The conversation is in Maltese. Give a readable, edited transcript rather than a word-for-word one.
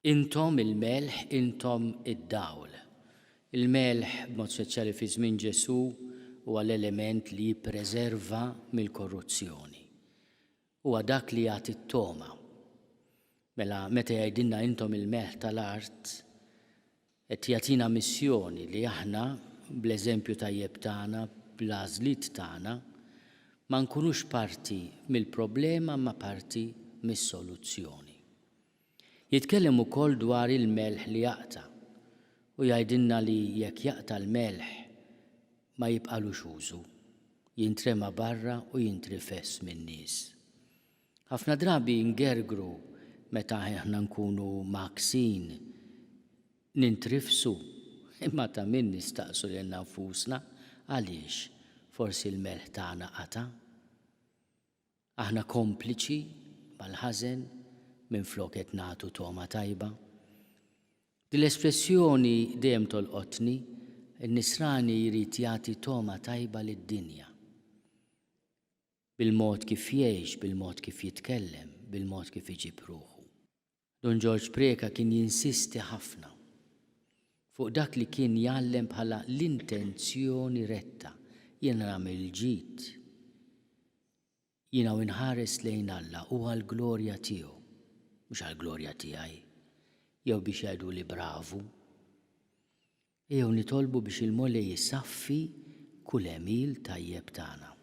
Intom il-melħ, intom id-dawl. Il-melħ b'mod speċjali fi żmien Ġesu huwa l-element li jippreserva mill-korruzzjoni. Huwa dak li jagħti t-toma. Mela meta jgħidilna intom il-melħ tal-art, qed jagħtina missjoni li aħna bl-eżempju tajjeb tagħna, bl-għażliet tagħna, ma nkunux parti mill-problema ma parti mis-soluzzjoni. Jitkellem ukoll dwar il-melħ li jaqta' u jgħidilna li jekk jaqta' l-melħ ma jibqalux użu, jintrema barra u jintrifess min-nies. Ħafna drabi ngergru meta aħna nkunu maksin nintrifsu, imma ta' min nistaqsu lil nfusna għaliex forsi l-melħ tagħna qata'. Aħna kompliċi mal-ħażen minflok qed nagħtu toma tajba. Din l-espressjoni dejjem tolqotni, in-nisrani jrid jagħti toma tajba lid-dinja. Bil-mod kif jgħix, bil-mod kif jitkellem, bil-mod kif iġib ruħu. Don George Preka kien jinsisti ħafna fuq dak li kien jgħallem bħala l-intenzjoni retta. Jiena nagħmel ġid, jiena inħares lejn Alla u għall-glorja tiegħu, mhux għall-glorja tiegħi, jew biex jgħidu li bravu. Jew nitolbu biex il-Mole jisaffi kull emil tajjeb tagħna.